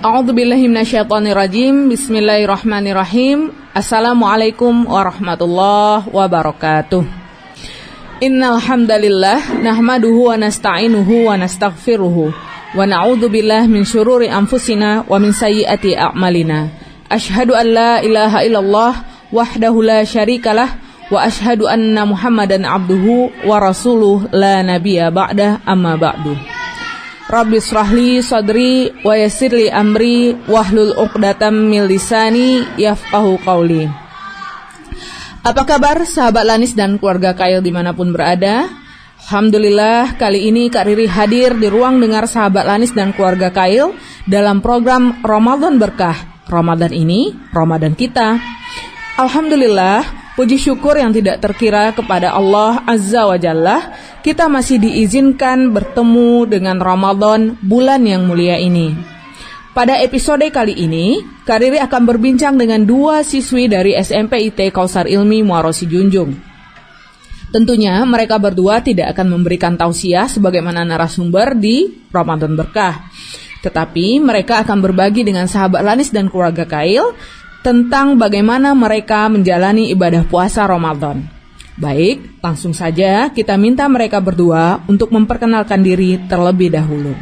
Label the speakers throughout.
Speaker 1: A'udzubillahi minasyaitonirrajim. Bismillahirrahmanirrahim. Assalamualaikum warahmatullahi wabarakatuh. Innal hamdalillah nahmaduhu wa nasta'inuhu wa nastaghfiruhu wa na'udzubillahi min syururi anfusina wa min sayyiati a'malina. Asyhadu an la ilaha illallah wahdahu la syarikalah wa asyhadu anna Muhammadan abduhu wa rasuluh la nabiyya ba'dah, amma ba'du. Rabbi shrahli sadri wa yassirli amri wahlul 'uqdatam min lisani yafqahu qawli. Apa kabar sahabat Lanis dan keluarga Kail dimanapun berada? Alhamdulillah, kali ini Kak Riri hadir di ruang dengar sahabat Lanis dan keluarga Kail dalam program Ramadan Berkah. Ramadan ini, Ramadan kita. Alhamdulillah, puji syukur yang tidak terkira kepada Allah Azza wa Jalla, kita masih diizinkan bertemu dengan Ramadan, bulan yang mulia ini. Pada episode kali ini, Kak Riri akan berbincang dengan dua siswi dari SMP IT Kautsar Ilmi Muaro Sijunjung. Tentunya mereka berdua tidak akan memberikan tausiah sebagaimana narasumber di Ramadan Berkah. Tetapi mereka akan berbagi dengan sahabat Lanis dan keluarga Kail tentang bagaimana mereka menjalani ibadah puasa Ramadan. Baik, langsung saja kita minta mereka berdua untuk memperkenalkan diri terlebih dahulu.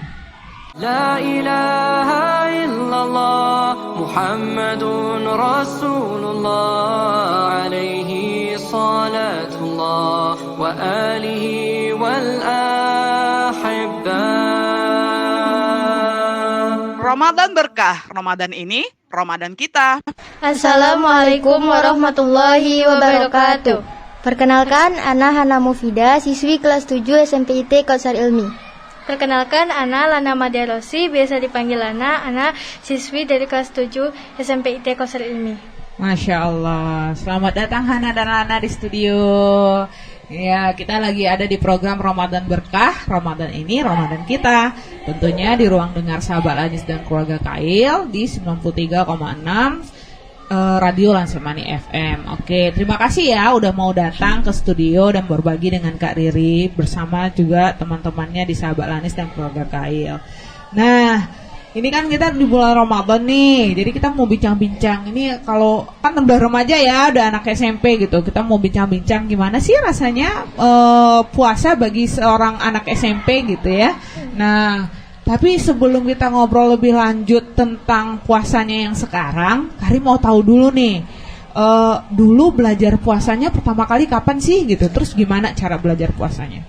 Speaker 2: La ilaha illallah Muhammadun Rasulullah alaihi salatullah wa alihi wal ahibba.
Speaker 3: Ramadan Berkah, Ramadan ini, Ramadan kita.
Speaker 4: Assalamualaikum warahmatullahi wabarakatuh. Perkenalkan, Ana Hana Mufida, siswi kelas 7 SMP IT Kautsar Ilmi.
Speaker 5: Perkenalkan, Ana Lana Madiarosi, biasa dipanggil Lana. Ana siswi dari kelas 7 SMP IT Kautsar Ilmi.
Speaker 1: Masya Allah, selamat datang Hana dan Lana di studio. Ya, kita lagi ada di program Ramadan Berkah. Ramadan ini, Ramadan kita. Tentunya di ruang dengar sahabat Lanis dan keluarga Kail di 93,6 Radio Lansemani FM. Oke, terima kasih ya udah mau datang ke studio dan berbagi dengan Kak Riri bersama juga teman-temannya di sahabat Lanis dan keluarga Kail. Nah, ini kan kita di bulan Ramadan nih, jadi kita mau bincang-bincang. Ini kalau kan udah remaja ya, udah anak SMP gitu, kita mau bincang-bincang gimana sih rasanya puasa bagi seorang anak SMP gitu ya. Nah, tapi sebelum kita ngobrol lebih lanjut tentang puasanya yang sekarang, Kari mau tahu dulu nih, dulu belajar puasanya pertama kali kapan sih gitu, terus gimana cara belajar puasanya?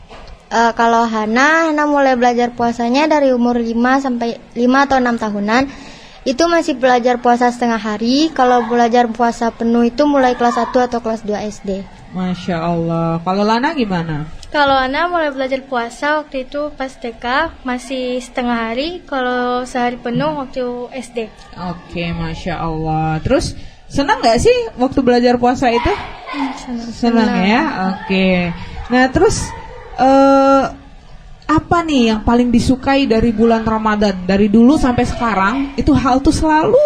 Speaker 4: Kalau Hana mulai belajar puasanya dari umur 5 atau 6 tahunan. Itu masih belajar puasa setengah hari. Kalau belajar puasa penuh itu mulai kelas 1 atau kelas 2 SD.
Speaker 1: Masya Allah. Kalau Lana gimana?
Speaker 5: Kalau Ana mulai belajar puasa waktu itu pas TK masih setengah hari. Kalau sehari penuh waktu SD.
Speaker 1: Oke, Masya Allah. Terus senang gak sih waktu belajar puasa itu? Senang ya? Oke. Nah terus apa nih yang paling disukai dari bulan Ramadan? Dari dulu sampai sekarang, itu hal tuh selalu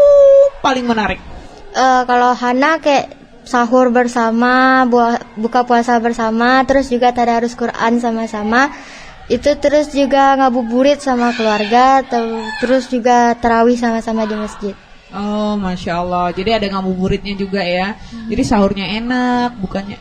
Speaker 1: paling menarik.
Speaker 4: Kalau Hana kayak sahur bersama, buka puasa bersama, terus juga tadarus Quran sama-sama. Itu terus juga ngabuburit sama keluarga, terus juga tarawih sama-sama di masjid.
Speaker 1: Oh, Masya Allah. Jadi ada ngabuburitnya juga ya. Jadi sahurnya enak, bukannya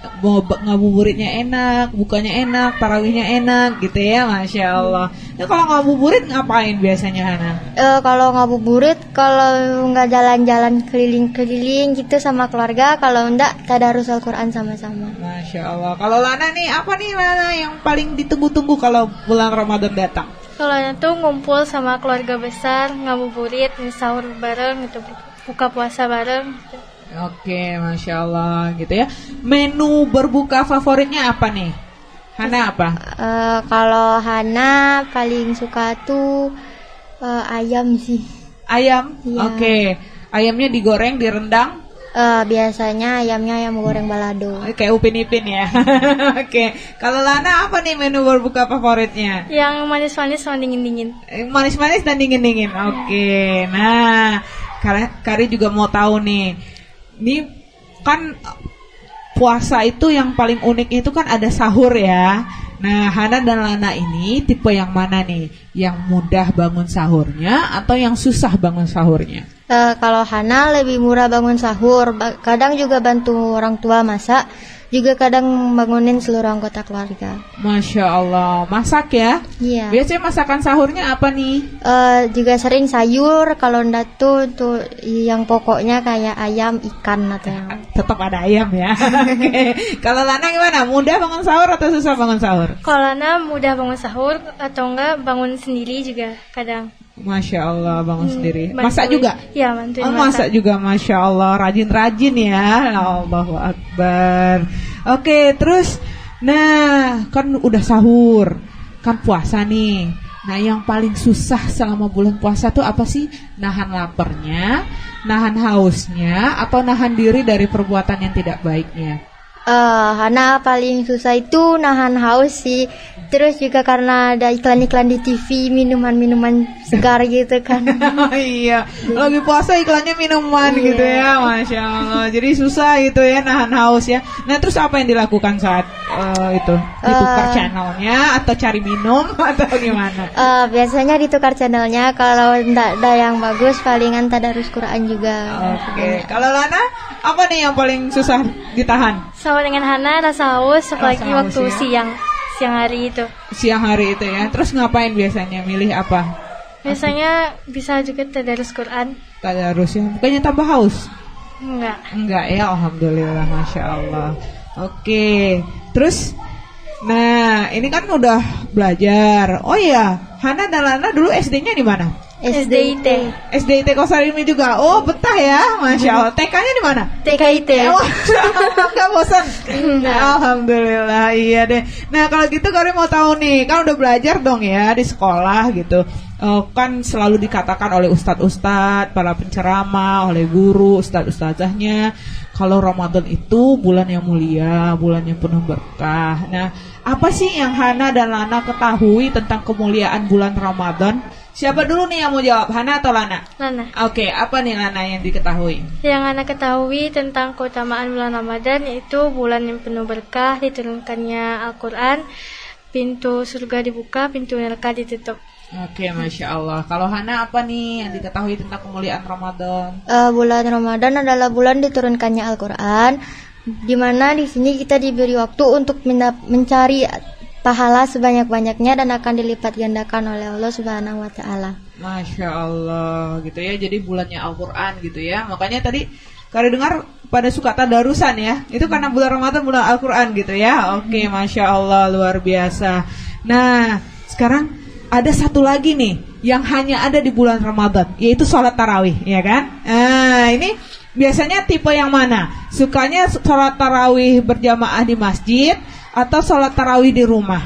Speaker 1: ngabuburitnya enak, bukannya enak, tarawihnya enak gitu ya, Masya Allah. Nah, kalau ngabuburit ngapain biasanya Hana?
Speaker 4: Kalau ngabuburit, kalau nggak jalan-jalan keliling-keliling gitu sama keluarga, kalau enggak tadarus Al-Quran sama-sama.
Speaker 1: Masya Allah. Kalau Lana nih, apa nih Lana yang paling ditunggu-tunggu kalau bulan Ramadan datang?
Speaker 5: Kalau itu ngumpul sama keluarga besar, ngabuburit, sahur bareng gitu, buka puasa bareng gitu.
Speaker 1: Oke, Masya Allah gitu ya. Menu berbuka favoritnya apa nih? Hana apa?
Speaker 4: Kalau Hana paling suka tuh ayam sih.
Speaker 1: Ayam?
Speaker 4: Iya.
Speaker 1: Oke. Ayamnya digoreng, direndang?
Speaker 4: Biasanya ayamnya ayam goreng balado.
Speaker 1: Kayak Upin Ipin ya. Oke. Kalau Lana apa nih menu berbuka favoritnya?
Speaker 5: Yang manis-manis sama dingin-dingin.
Speaker 1: Manis-manis dan dingin-dingin. Oke. Nah, Kari juga mau tahu nih. Ini kan puasa itu yang paling unik itu kan ada sahur ya. Nah, Hana dan Lana ini tipe yang mana nih? Yang mudah bangun sahurnya atau yang susah bangun sahurnya?
Speaker 4: Kalau Hana lebih murah bangun sahur, kadang juga bantu orang tua masak, juga kadang bangunin seluruh anggota keluarga.
Speaker 1: Masya Allah, masak ya?
Speaker 4: Iya.
Speaker 1: Biasanya masakan sahurnya apa nih?
Speaker 4: Juga sering sayur, kalau enggak tuh yang pokoknya kayak ayam, ikan atau yang
Speaker 1: Tetap ada ayam ya. Oke. Kalau Lana gimana? Mudah bangun sahur atau susah bangun sahur?
Speaker 5: Kalau Lana mudah bangun sahur atau enggak bangun sendiri juga kadang.
Speaker 1: Masya Allah, bangun sendiri.
Speaker 5: Bantuin.
Speaker 1: Masak juga?
Speaker 5: Iya, bantuin
Speaker 1: Masak juga, Masya Allah. Rajin-rajin ya. Allahu Akbar. Oke, terus nah kan udah sahur, kan puasa nih. Nah, yang paling susah selama bulan puasa tuh apa sih? Nahan laparnya, nahan hausnya, atau nahan diri dari perbuatan yang tidak baiknya?
Speaker 4: Hana paling susah itu nahan haus sih. Terus juga karena ada iklan-iklan di TV minuman-minuman segar gitu kan.
Speaker 1: Iya, lagi puasa iklannya minuman gitu ya, Masya Allah. Jadi susah gitu ya nahan haus ya. Nah, terus apa yang dilakukan saat itu? Ditukar channelnya atau cari minum atau gimana?
Speaker 4: Biasanya ditukar channelnya. Kalau enggak ada yang bagus palingan tadarus Quran juga.
Speaker 1: Oke, kalau Lana apa nih yang paling susah ditahan?
Speaker 5: Sama dengan Hana rasa haus, apalagi
Speaker 1: Rasa haus
Speaker 5: waktu
Speaker 1: ya.
Speaker 5: siang hari itu.
Speaker 1: Siang hari itu ya. Terus ngapain biasanya? Milih apa?
Speaker 5: Biasanya bisa juga tadarus Quran.
Speaker 1: Tadarus ya. Bukannya tambah haus?
Speaker 5: Enggak.
Speaker 1: Enggak ya, alhamdulillah, Masya Allah. Oke, terus nah ini kan udah belajar. Oh iya, Hana dan Lana dulu SD-nya di mana?
Speaker 5: SDIT.
Speaker 1: SDIT Kosarimi juga. Oh, betah ya, Masya Allah. TK-nya di mana?
Speaker 5: TKIT.
Speaker 1: Wah, nggak bosan. Alhamdulillah, iya deh. Nah, kalau gitu kalian mau tahu nih, kan udah belajar dong ya di sekolah gitu. Kan selalu dikatakan oleh ustadz-ustadz, para penceramah, oleh guru, ustadz-ustadzahnya, kalau Ramadan itu bulan yang mulia, bulan yang penuh berkah. Nah, apa sih yang Hana dan Lana ketahui tentang kemuliaan bulan Ramadan? Siapa dulu nih yang mau jawab, Hana atau Lana?
Speaker 5: Lana.
Speaker 1: Oke, apa nih Lana yang diketahui?
Speaker 5: Yang Hana ketahui tentang keutamaan bulan Ramadan yaitu bulan yang penuh berkah, diturunkannya Al-Quran, pintu surga dibuka, pintu neraka ditutup.
Speaker 1: Oke, Masya Allah. Kalau Hana apa nih yang diketahui tentang kemuliaan Ramadan?
Speaker 4: Bulan Ramadan adalah bulan diturunkannya Al-Quran, di mana di sini kita diberi waktu untuk mencari pahala sebanyak-banyaknya dan akan dilipat gandakan oleh Allah Subhanahu wa taala.
Speaker 1: Masya Allah gitu ya. Jadi bulannya Al-Quran gitu ya. Makanya tadi kalau dengar pada suka tadarusan ya. Itu karena bulan Ramadan bulan Al-Quran gitu ya. Oke, Masya Allah, luar biasa. Nah, sekarang ada satu lagi nih yang hanya ada di bulan Ramadan, yaitu sholat tarawih, ya kan? Ini biasanya tipe yang mana? Sukanya sholat tarawih berjamaah di masjid atau sholat tarawih di rumah?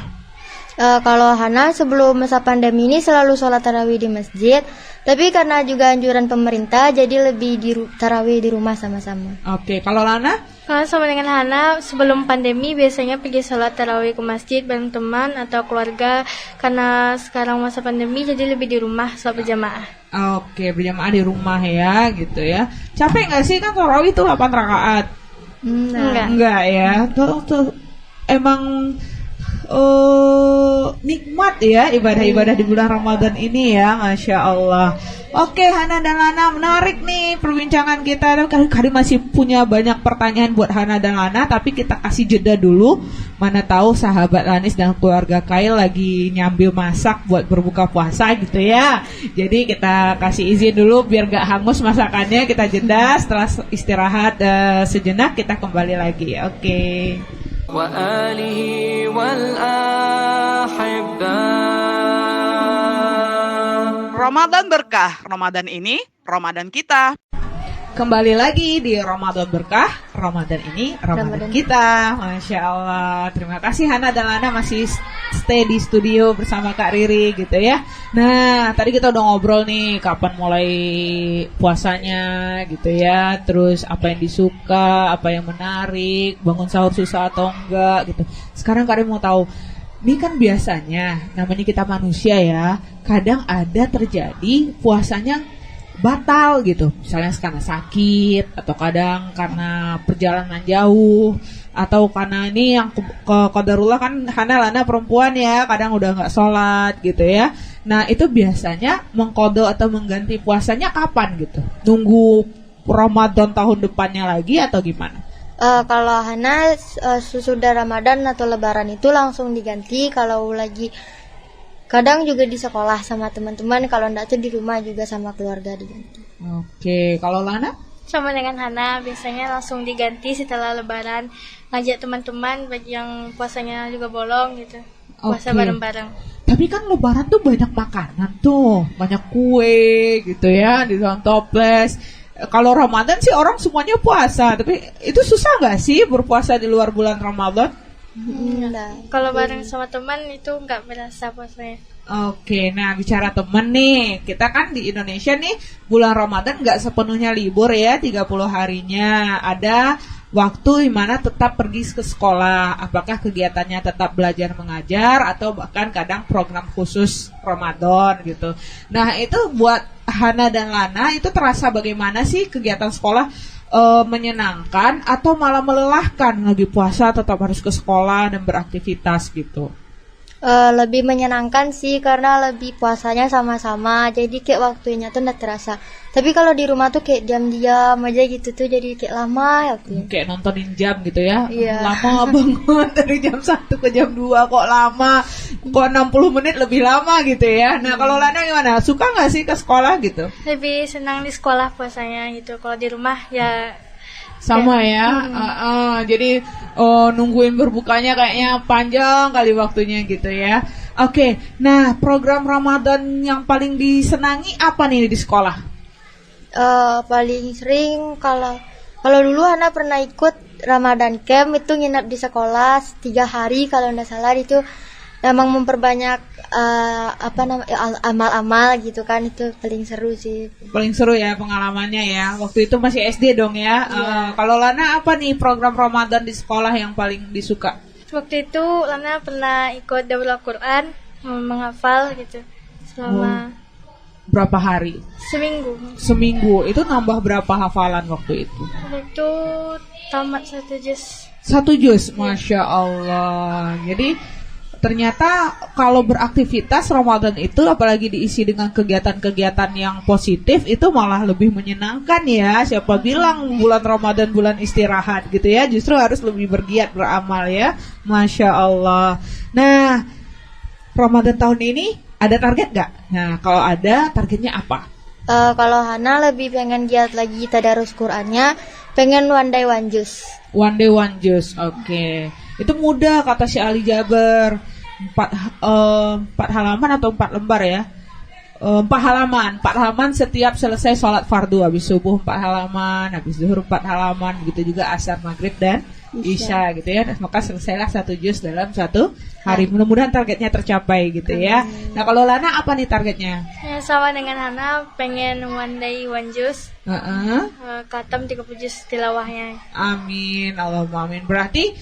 Speaker 4: Kalau Hana sebelum masa pandemi ini selalu sholat tarawih di masjid, tapi karena juga anjuran pemerintah, jadi lebih tarawih di rumah sama-sama.
Speaker 1: Oke, kalau Lana?
Speaker 5: Kalau sama dengan Hana, sebelum pandemi biasanya pergi sholat tarawih ke masjid bareng teman atau keluarga. Karena sekarang masa pandemi, jadi lebih di rumah sholat berjamaah.
Speaker 1: Oke, berjamaah di rumah ya, gitu ya. Capek nggak sih kan tarawih itu 8 rakaat? Enggak ya. Tuh emang nikmat ya ibadah-ibadah di bulan Ramadan ini ya, Masya Allah. Oke, Hana dan Lana, menarik nih perbincangan kita. Kali masih punya banyak pertanyaan buat Hana dan Lana, tapi kita kasih jeda dulu. Mana tahu sahabat Lanis dan keluarga Kail lagi nyambil masak buat berbuka puasa gitu ya. Jadi kita kasih izin dulu biar gak hangus masakannya. Kita jeda, setelah istirahat sejenak kita kembali lagi. Oke.
Speaker 2: وآله والأحباء.
Speaker 3: Ramadan berkah, Ramadan ini, Ramadan kita.
Speaker 1: Kembali lagi di Ramadan Berkah, Ramadan ini, Ramadan kita. Masya Allah. Terima kasih Hana dan Lana masih stay di studio bersama Kak Riri gitu ya. Nah, tadi kita udah ngobrol nih kapan mulai puasanya gitu ya. Terus apa yang disuka, apa yang menarik, bangun sahur susah atau enggak gitu. Sekarang Kak Riri mau tahu, ini kan biasanya namanya kita manusia ya, kadang ada terjadi puasanya batal gitu, misalnya karena sakit atau kadang karena perjalanan jauh atau karena ini yang ke qadarullah kan Hana Lana perempuan ya, kadang udah nggak sholat gitu ya. Nah itu biasanya mengqadha atau mengganti puasanya kapan gitu? Nunggu Ramadan tahun depannya lagi atau gimana?
Speaker 4: Kalau Hana sesudah Ramadan atau Lebaran itu langsung diganti. Kalau lagi kadang juga di sekolah sama teman-teman, kalau enggak tuh di rumah juga sama keluarga diganti.
Speaker 1: Oke, kalau Lana?
Speaker 5: Sama dengan Hana, biasanya langsung diganti setelah Lebaran, ngajak teman-teman bagi yang puasanya juga bolong gitu, puasa
Speaker 1: Oke.
Speaker 5: bareng-bareng.
Speaker 1: Tapi kan Lebaran tuh banyak makanan tuh, banyak kue gitu ya, di dalam toples. Kalau Ramadan sih orang semuanya puasa, tapi itu susah nggak sih berpuasa di luar bulan Ramadan?
Speaker 4: Nah,
Speaker 5: Kalau bareng sama teman itu nggak berasa puasanya.
Speaker 1: Oke, nah bicara temen nih, kita kan di Indonesia nih bulan Ramadan nggak sepenuhnya libur ya, 30 harinya. Ada waktu di mana tetap pergi ke sekolah, apakah kegiatannya tetap belajar mengajar atau bahkan kadang program khusus Ramadan gitu. Nah itu buat Hana dan Lana itu terasa bagaimana sih kegiatan sekolah? Menyenangkan atau malah melelahkan lagi puasa tetap harus ke sekolah dan beraktivitas gitu?
Speaker 4: lebih menyenangkan sih karena lebih puasanya sama-sama, jadi kayak waktunya tuh nggak terasa. Tapi kalau di rumah tuh kayak diam-diam aja gitu tuh, jadi kayak lama ya waktunya.
Speaker 1: Kayak nontonin jam gitu ya.
Speaker 4: Iya.
Speaker 1: Lama banget dari jam 1 ke jam 2 kok lama. Kok 60 menit lebih lama gitu ya. Nah, kalau Lana gimana? Suka nggak sih ke sekolah gitu?
Speaker 5: Lebih senang di sekolah puasanya gitu. Kalau di rumah ya
Speaker 1: Sama ya. Jadi nungguin berbukanya kayaknya panjang kali waktunya gitu ya. Oke. Nah, program Ramadan yang paling disenangi apa nih di sekolah?
Speaker 4: Paling sering kalau dulu Hana pernah ikut Ramadan Camp, itu nginap di sekolah 3 hari kalau nggak salah. Itu memang memperbanyak amal-amal gitu kan, itu paling seru sih.
Speaker 1: Paling seru ya pengalamannya ya. Waktu itu masih SD dong ya. Kalau Lana apa nih program Ramadan di sekolah yang paling disuka?
Speaker 5: waktu itu Lana pernah ikut Daurah Al-Quran, menghafal gitu selama
Speaker 1: Berapa hari?
Speaker 5: seminggu.
Speaker 1: Seminggu. Itu nambah berapa hafalan waktu itu?
Speaker 5: Itu tamat 1 juz.
Speaker 1: 1 juz, Masya Allah. Jadi ternyata kalau beraktivitas Ramadan itu apalagi diisi dengan kegiatan-kegiatan yang positif itu malah lebih menyenangkan ya. Siapa bilang bulan Ramadan bulan istirahat gitu ya. Justru harus lebih bergiat beramal ya. Masya Allah. Nah, Ramadan tahun ini ada target gak? Nah, kalau ada targetnya apa?
Speaker 4: Kalau Hana lebih pengen giat lagi tadarus Qur'annya, pengen one day one juz.
Speaker 1: One day one juz, oke. Itu mudah kata si Ali Jaber. 4 halaman atau 4 lembar ya? 4 halaman setiap selesai sholat fardu. Habis subuh 4 halaman, habis zuhur 4 halaman, begitu juga asar, maghrib dan isya gitu ya. Maka selesailah 1 juz dalam 1 hari. Mudah-mudahan targetnya tercapai gitu ya. Nah, kalau Lana apa nih targetnya?
Speaker 5: Ya, sama dengan Hana, pengen one day one juz, khatam 30 juz tilawahnya.
Speaker 1: Amin, Allahumma amin. Berarti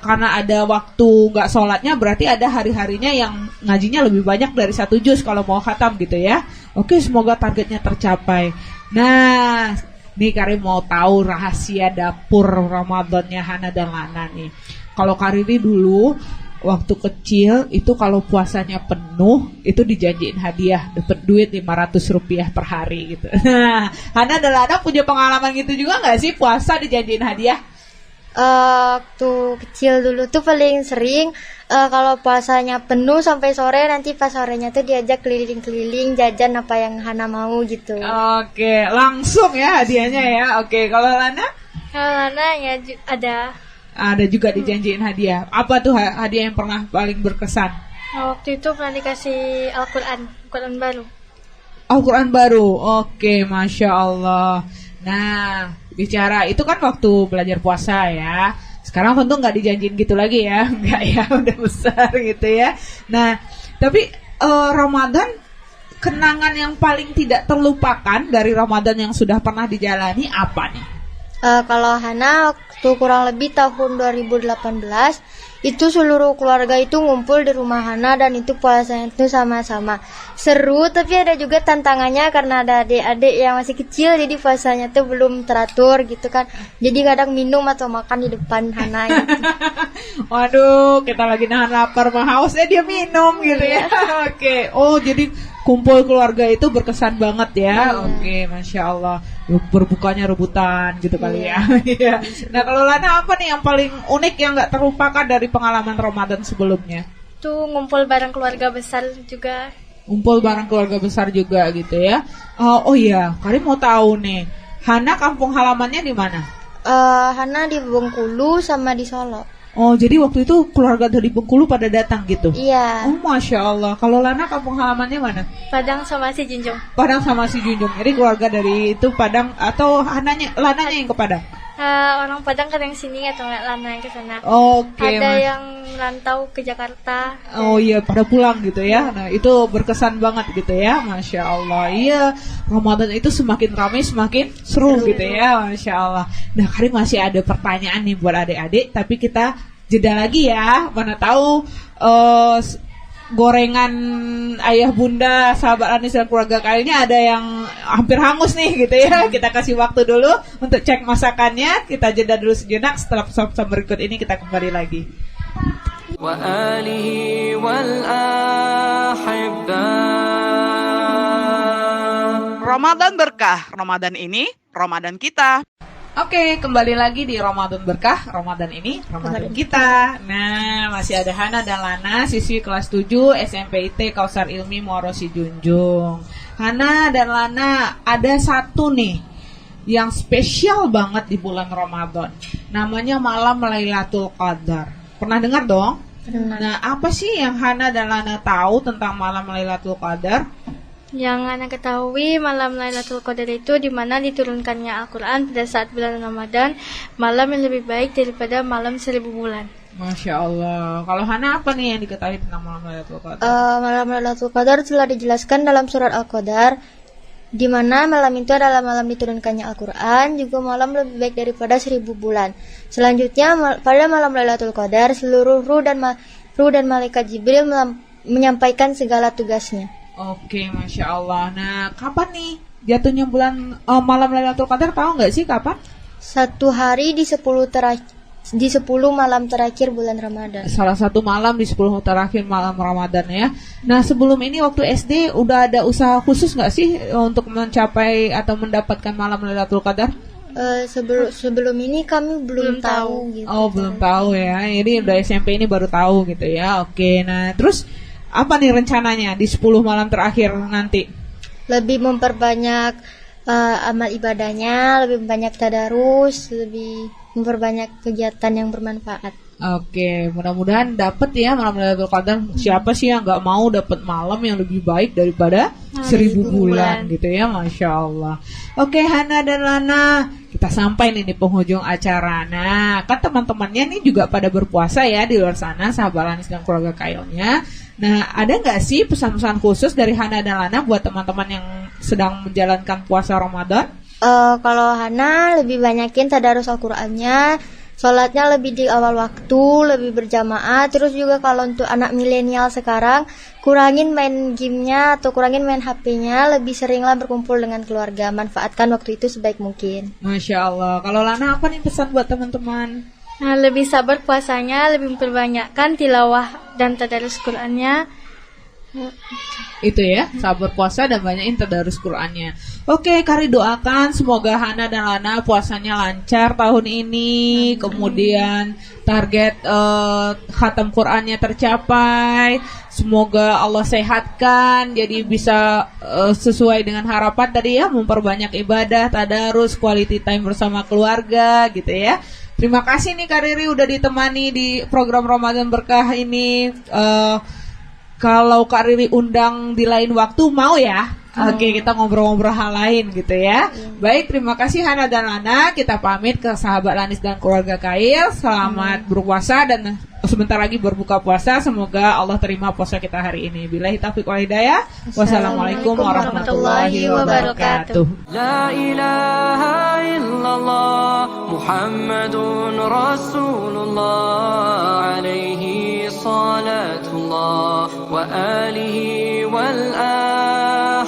Speaker 1: karena ada waktu nggak sholatnya, berarti ada hari-harinya yang ngajinya lebih banyak dari 1 juz kalau mau khatam gitu ya. Oke, semoga targetnya tercapai. Nah, nih Karim mau tahu rahasia dapur Ramadannya Hana dan Lana nih. Kalau Kariri dulu waktu kecil itu kalau puasanya penuh itu dijanjiin hadiah, dapat duit 500 rupiah per hari gitu. Nah, Hana dan Lana punya pengalaman gitu juga nggak sih puasa dijanjiin hadiah?
Speaker 4: Waktu kecil dulu tuh paling sering kalau puasanya penuh sampai sore, nanti pas sorenya tuh diajak keliling-keliling jajan apa yang Hana mau gitu.
Speaker 1: Oke, langsung ya hadiahnya ya. Oke, kalau Lana?
Speaker 5: Kalau Lana ya
Speaker 1: Ada juga dijanjiin hadiah. Apa tuh hadiah yang pernah paling berkesan?
Speaker 5: waktu itu pernah dikasih Al-Quran baru.
Speaker 1: Al-Quran baru. Oke, Masya Allah. Nah, bicara itu kan waktu belajar puasa ya. Sekarang tentu nggak dijanjiin gitu lagi ya. Nggak ya, udah besar gitu ya. Nah, tapi Ramadan, kenangan yang paling tidak terlupakan dari Ramadan yang sudah pernah dijalani apa nih?
Speaker 4: Kalau Hana waktu kurang lebih tahun 2018 itu seluruh keluarga itu ngumpul di rumah Hana dan itu puasanya itu sama-sama. Seru, tapi ada juga tantangannya karena ada adik-adik yang masih kecil, jadi puasanya tuh belum teratur gitu kan. Jadi kadang minum atau makan di depan Hana gitu.
Speaker 1: Waduh, kita lagi nahan lapar mah haus, dia minum gitu ya. Oke. Oh, jadi kumpul keluarga itu berkesan banget ya. Oke, Masya Allah. Berbukanya rebutan gitu kali ya. Iya. Nah, kalau Lana apa nih yang paling unik yang gak terlupakan dari pengalaman Ramadan sebelumnya?
Speaker 5: Itu ngumpul bareng keluarga besar juga.
Speaker 1: Kumpul bareng keluarga besar juga gitu ya. Oh iya, Karim mau tahu nih, Hana kampung halamannya di mana?
Speaker 4: Hana di Bengkulu sama di Solo.
Speaker 1: Oh, jadi waktu itu keluarga dari Bengkulu pada datang gitu?
Speaker 4: Iya.
Speaker 1: Oh, Masya Allah. Kalau Lana kampung halamannya mana?
Speaker 5: Padang sama si Junjung.
Speaker 1: Padang sama si Junjung. Jadi keluarga dari itu Padang atau Lananya yang ke Padang?
Speaker 5: Orang Padang kan yang sini atau Lana yang ke sana.
Speaker 1: Oke.
Speaker 5: Ada yang merantau ke Jakarta.
Speaker 1: Oh iya, pada pulang gitu ya. Nah, itu berkesan banget gitu ya. Masya Allah. Iya, Ramadan itu semakin ramai semakin seru gitu ya. Masya Allah. Nah, Karim masih ada pertanyaan nih buat adik-adik, tapi kita jeda lagi ya. Mana tahu gorengan ayah bunda sahabat Anis dan keluarga kayaknya ada yang hampir hangus nih gitu ya. Kita kasih waktu dulu untuk cek masakannya. Kita jeda dulu sejenak. Setelah pesan-pesan berikut ini kita kembali lagi.
Speaker 2: wa alihi wal ahibbah.
Speaker 3: Ramadan berkah. Ramadan ini Ramadan kita.
Speaker 1: Oke, kembali lagi di Ramadan Berkah. Ramadan ini Ramadan kita. Nah, masih ada Hana dan Lana, siswi kelas 7 SMPIT Kausar Ilmi Muaro Junjung. Hana dan Lana, ada satu nih yang spesial banget di bulan Ramadan. Namanya Malam Lailatul Qadar. Pernah dengar dong?
Speaker 4: Pernah.
Speaker 1: Nah, apa sih yang Hana dan Lana tahu tentang Malam Lailatul Qadar?
Speaker 5: Yang anak ketahui, malam Lailatul Qadar itu di mana diturunkannya Al-Quran pada saat bulan Ramadan, malam yang lebih baik daripada malam 1000 bulan.
Speaker 1: Masya Allah. Kalau Hana apa nih yang diketahui tentang Malam Lailatul Qadar?
Speaker 4: Malam Lailatul Qadar telah dijelaskan dalam surat Al-Qadar, di mana malam itu adalah malam diturunkannya Al-Quran, juga malam lebih baik daripada 1000 bulan. Selanjutnya, pada malam Lailatul Qadar, seluruh ruh dan malaikat Jibril menyampaikan segala tugasnya.
Speaker 1: Oke, Masya Allah. Nah, kapan nih jatuhnya bulan malam Lailatul Qadar? Tahu nggak sih kapan?
Speaker 4: 1 hari di 10 malam terakhir bulan Ramadan.
Speaker 1: Salah satu malam di 10 terakhir malam Ramadan ya. Nah, sebelum ini waktu SD udah ada usaha khusus nggak sih untuk mencapai atau mendapatkan malam Lailatul Qadar?
Speaker 4: Sebelum ini kami belum tahu gitu.
Speaker 1: Oh, belum tahu ya. Jadi udah SMP ini baru tahu gitu ya. Oke, nah terus apa nih rencananya di 10 malam terakhir nanti?
Speaker 4: Lebih memperbanyak amal ibadahnya, lebih banyak tadarus, lebih memperbanyak kegiatan yang bermanfaat.
Speaker 1: Oke, mudah-mudahan dapat ya malam Lailatul Qadar. Siapa sih yang nggak mau dapat malam yang lebih baik daripada 1000 bulan gitu ya, Masya Allah. Oke, Hana dan Lana, kita sampai nih di penghujung acara. Nah, kan teman-temannya nih juga pada berpuasa ya di luar sana, sahabat Anis dan keluarga Kayolnya. Nah, ada nggak sih pesan-pesan khusus dari Hana dan Lana buat teman-teman yang sedang menjalankan puasa Ramadan?
Speaker 4: Kalau Hana lebih banyakin tadarus Al-Qur'annya, sholatnya lebih di awal waktu, lebih berjamaah. Terus juga kalau untuk anak milenial sekarang, kurangin main gamenya atau kurangin main HP-nya, lebih seringlah berkumpul dengan keluarga. Manfaatkan waktu itu sebaik mungkin.
Speaker 1: Masya Allah. Kalau Lana apa nih pesan buat teman-teman?
Speaker 5: Nah, lebih sabar puasanya, lebih memperbanyakkan tilawah dan tadarus Qur'annya.
Speaker 1: Itu ya, sabar puasa dan banyakin tadarus Qur'annya. Oke, Kari doakan semoga Hana dan Lana puasanya lancar tahun ini. Kemudian target khatam Qur'annya tercapai. Semoga Allah sehatkan, jadi bisa sesuai dengan harapan tadi ya, memperbanyak ibadah, tadarus, quality time bersama keluarga gitu ya. Terima kasih nih Kak Riri udah ditemani di program Ramadan Berkah ini. Kalau Kak Riri undang di lain waktu mau ya? Oke, kita ngobrol-ngobrol hal lain gitu ya. Baik, terima kasih Hana dan Lana. Kita pamit ke sahabat Lanis dan keluarga Kail. Selamat berpuasa dan sebentar lagi berbuka puasa. Semoga Allah terima puasa kita hari ini. Billahi taufiq wal hidayah. Wassalamualaikum warahmatullahi wabarakatuh.
Speaker 2: La ilaha illallah Muhammadun Rasulullah alaihi وآله والأحباء.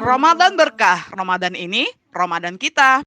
Speaker 3: Ramadan berkah, Ramadan ini Ramadan kita.